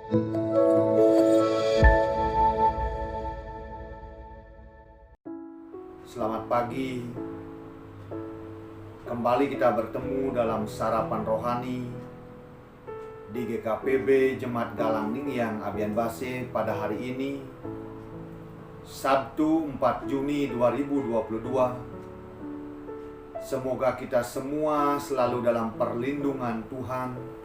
Selamat pagi. Kembali kita bertemu dalam sarapan rohani di GKPB Jemaat Galang Ningtyang Abian Base pada hari ini, Sabtu 4 Juni 2022. Semoga kita semua selalu dalam perlindungan Tuhan,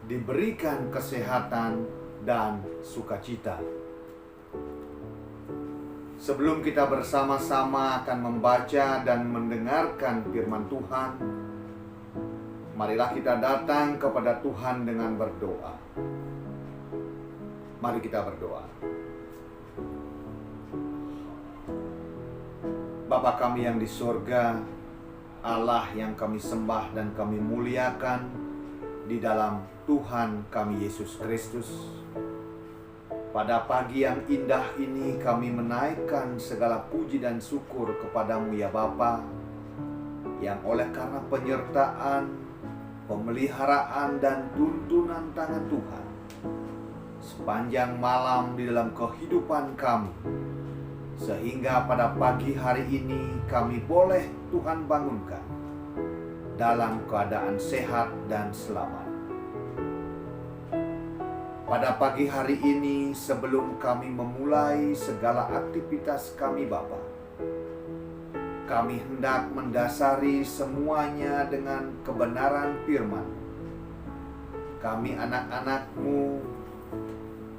diberikan kesehatan dan sukacita. Sebelum kita bersama-sama akan membaca dan mendengarkan firman Tuhan, marilah kita datang kepada Tuhan dengan berdoa. Mari kita berdoa. Bapa kami yang di surga, Allah yang kami sembah dan kami muliakan di dalam Tuhan kami Yesus Kristus. Pada pagi yang indah ini kami menaikkan segala puji dan syukur kepadamu ya Bapa, yang oleh karena penyertaan, pemeliharaan dan tuntunan tangan Tuhan sepanjang malam di dalam kehidupan kami, sehingga pada pagi hari ini kami boleh Tuhan bangunkan dalam keadaan sehat dan selamat. Pada pagi hari ini, sebelum kami memulai segala aktivitas kami Bapa, kami hendak mendasari semuanya dengan kebenaran firman. Kami anak-anak-Mu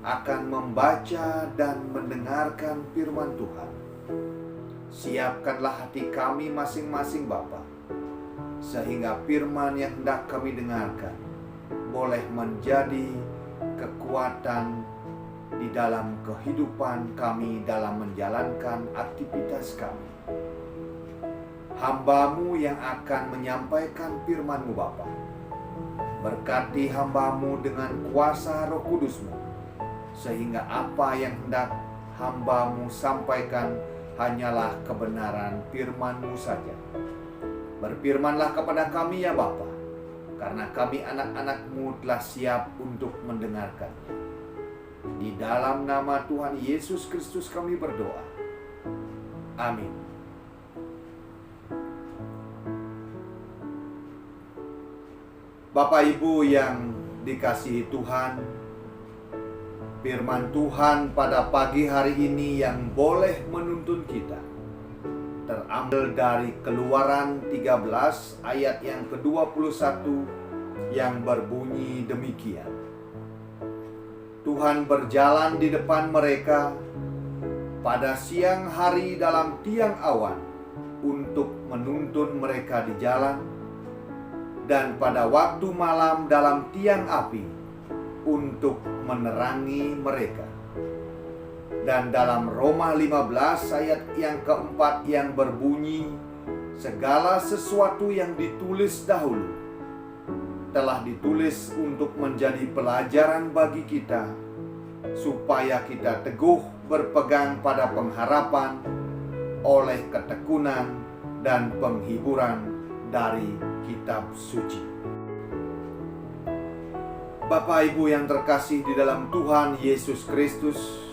akan membaca dan mendengarkan firman Tuhan. Siapkanlah hati kami masing-masing Bapa, sehingga firman yang hendak kami dengarkan boleh menjadi kekuatan di dalam kehidupan kami dalam menjalankan aktivitas kami. Hamba-Mu yang akan menyampaikan firman-Mu Bapa, berkati hamba-Mu dengan kuasa Roh Kudus-Mu, sehingga apa yang hendak hamba-Mu sampaikan hanyalah kebenaran firman-Mu saja. Berfirmanlah kepada kami ya Bapa, karena kami anak-anak-Mu telah siap untuk mendengarkannya. Di dalam nama Tuhan Yesus Kristus kami berdoa. Amin. Bapak Ibu yang dikasihi Tuhan, firman Tuhan pada pagi hari ini yang boleh menuntun kita terambil dari Keluaran 13 ayat yang ke-21 yang berbunyi demikian. Tuhan berjalan di depan mereka pada siang hari dalam tiang awan untuk menuntun mereka di jalan, dan pada waktu malam dalam tiang api untuk menerangi mereka. Dan dalam Roma 15 ayat yang keempat yang berbunyi, segala sesuatu yang ditulis dahulu telah ditulis untuk menjadi pelajaran bagi kita, supaya kita teguh berpegang pada pengharapan oleh ketekunan dan penghiburan dari kitab suci. Bapak Ibu yang terkasih di dalam Tuhan Yesus Kristus,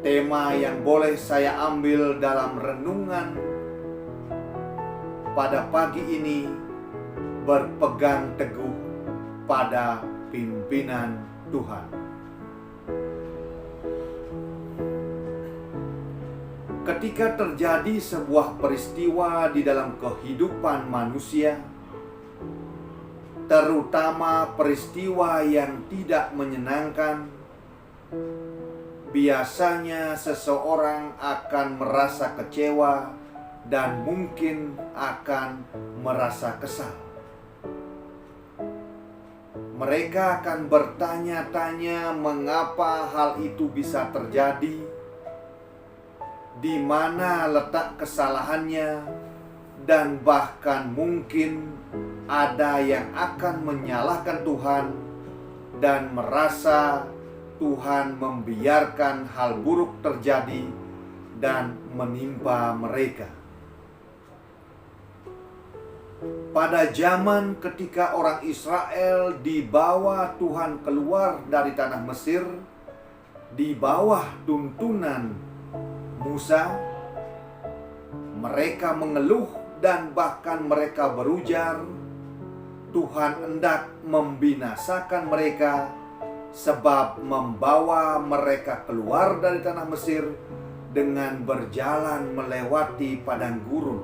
tema yang boleh saya ambil dalam renungan pada pagi ini, berpegang teguh pada pimpinan Tuhan. Ketika terjadi sebuah peristiwa di dalam kehidupan manusia, terutama peristiwa yang tidak menyenangkan, biasanya seseorang akan merasa kecewa dan mungkin akan merasa kesal. Mereka akan bertanya-tanya mengapa hal itu bisa terjadi, di mana letak kesalahannya, dan bahkan mungkin ada yang akan menyalahkan Tuhan dan merasa Tuhan membiarkan hal buruk terjadi dan menimpa mereka. pada zaman ketika orang Israel dibawa Tuhan keluar dari tanah Mesir, di bawah tuntunan Musa, mereka mengeluh dan bahkan mereka berujar, Tuhan hendak membinasakan mereka sebab membawa mereka keluar dari tanah Mesir dengan berjalan melewati padang gurun.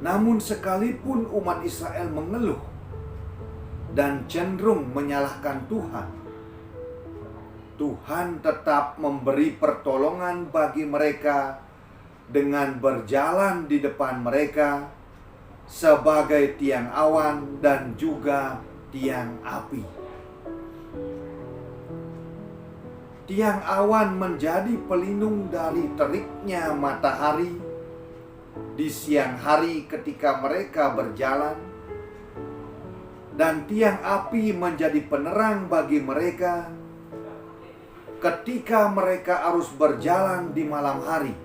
Namun sekalipun umat Israel mengeluh dan cenderung menyalahkan Tuhan, Tuhan tetap memberi pertolongan bagi mereka dengan berjalan di depan mereka sebagai tiang awan dan juga tiang api. Tiang awan menjadi pelindung dari teriknya matahari di siang hari ketika mereka berjalan, dan tiang api menjadi penerang bagi mereka ketika mereka harus berjalan di malam hari.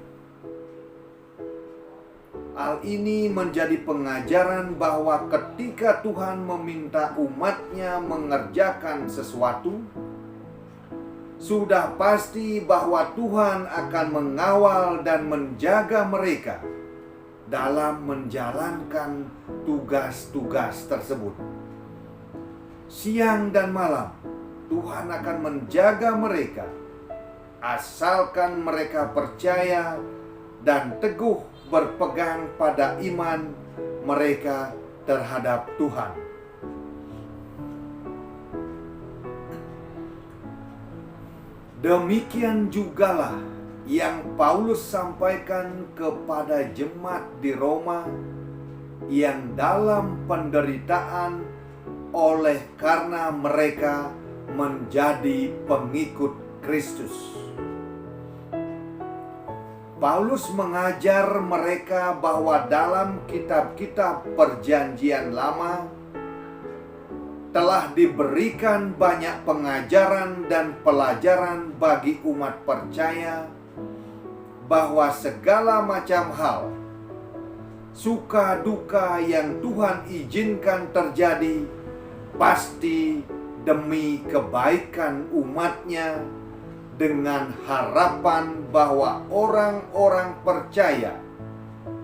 Hal ini menjadi pengajaran bahwa ketika Tuhan meminta umatnya mengerjakan sesuatu, sudah pasti bahwa Tuhan akan mengawal dan menjaga mereka dalam menjalankan tugas-tugas tersebut. Siang dan malam, Tuhan akan menjaga mereka, asalkan mereka percaya dan teguh berpegang pada iman mereka terhadap Tuhan. Demikian jugalah yang Paulus sampaikan kepada jemaat di Roma yang dalam penderitaan oleh karena mereka menjadi pengikut Kristus. Paulus mengajar mereka bahwa dalam kitab-kitab Perjanjian Lama telah diberikan banyak pengajaran dan pelajaran bagi umat percaya bahwa segala macam hal, suka duka yang Tuhan izinkan terjadi pasti demi kebaikan umatnya, dengan harapan bahwa orang-orang percaya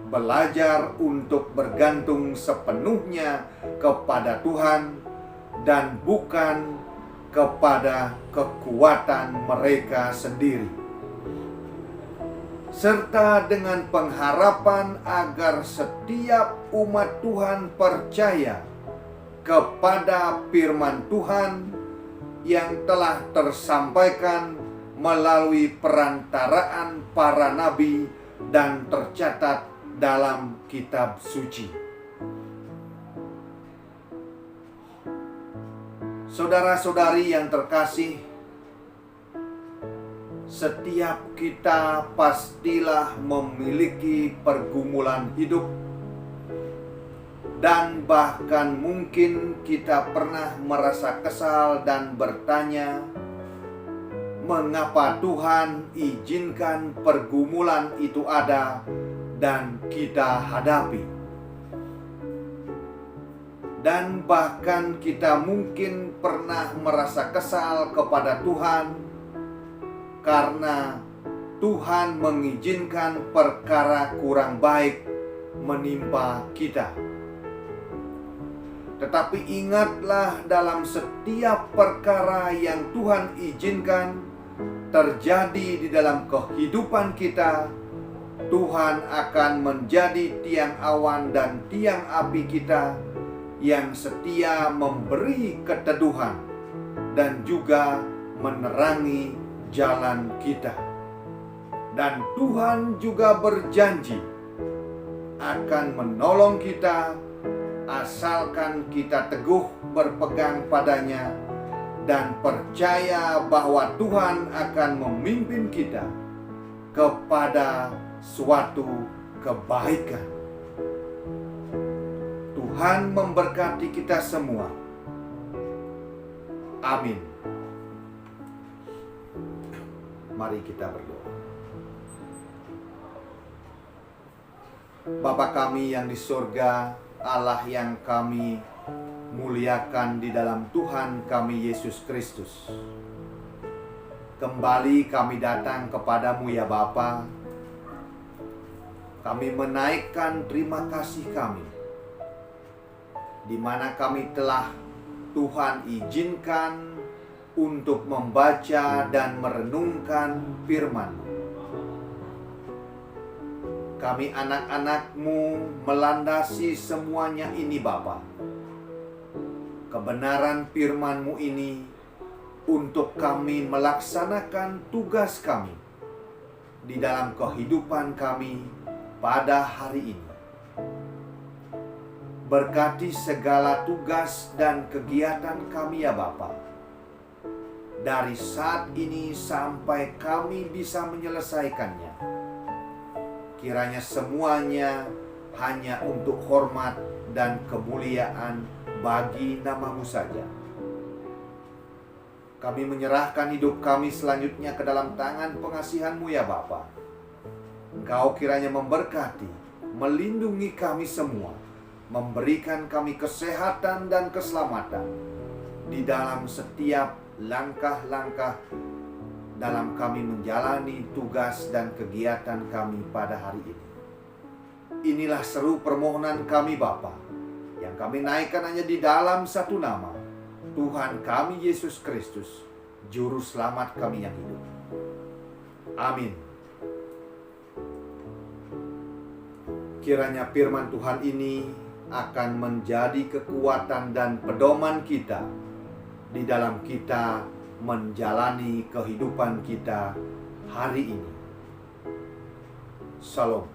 belajar untuk bergantung sepenuhnya kepada Tuhan dan bukan kepada kekuatan mereka sendiri, serta dengan pengharapan agar setiap umat Tuhan percaya kepada firman Tuhan yang telah tersampaikan melalui perantaraan para nabi dan tercatat dalam kitab suci. Saudara-saudari yang terkasih, setiap kita pastilah memiliki pergumulan hidup, dan bahkan mungkin kita pernah merasa kesal dan bertanya, mengapa Tuhan izinkan pergumulan itu ada dan kita hadapi? Dan bahkan kita mungkin pernah merasa kesal kepada Tuhan karena Tuhan mengizinkan perkara kurang baik menimpa kita. Tetapi ingatlah, dalam setiap perkara yang Tuhan izinkan terjadi di dalam kehidupan kita, Tuhan akan menjadi tiang awan dan tiang api kita yang setia memberi keteduhan dan juga menerangi jalan kita. Dan Tuhan juga berjanji akan menolong kita asalkan kita teguh berpegang padanya dan percaya bahwa Tuhan akan memimpin kita kepada suatu kebaikan. Tuhan memberkati kita semua. Amin. Mari kita berdoa. Bapa kami yang di surga, Allah yang kami muliakan di dalam Tuhan kami Yesus Kristus. Kembali kami datang kepadamu ya Bapa. Kami menaikkan terima kasih kami, di mana kami telah Tuhan izinkan untuk membaca dan merenungkan firman-Mu. Kami anak-anak-Mu melandasi semuanya ini Bapa. Kebenaran firman-Mu ini untuk kami melaksanakan tugas kami di dalam kehidupan kami pada hari ini. Berkati segala tugas dan kegiatan kami ya Bapa. Dari saat ini sampai kami bisa menyelesaikannya. Kiranya semuanya hanya untuk hormat dan kemuliaan bagi nama-Mu saja. Kami menyerahkan hidup kami selanjutnya ke dalam tangan pengasihan-Mu ya Bapa. Engkau kiranya memberkati, melindungi kami semua, memberikan kami kesehatan dan keselamatan di dalam setiap langkah-langkah dalam kami menjalani tugas dan kegiatan kami pada hari ini. Inilah seru permohonan kami Bapa, yang kami naikkan hanya di dalam satu nama, Tuhan kami Yesus Kristus, Juru Selamat kami yang hidup. Amin. Kiranya firman Tuhan ini akan menjadi kekuatan dan pedoman kita di dalam kita menjalani kehidupan kita hari ini. Shalom.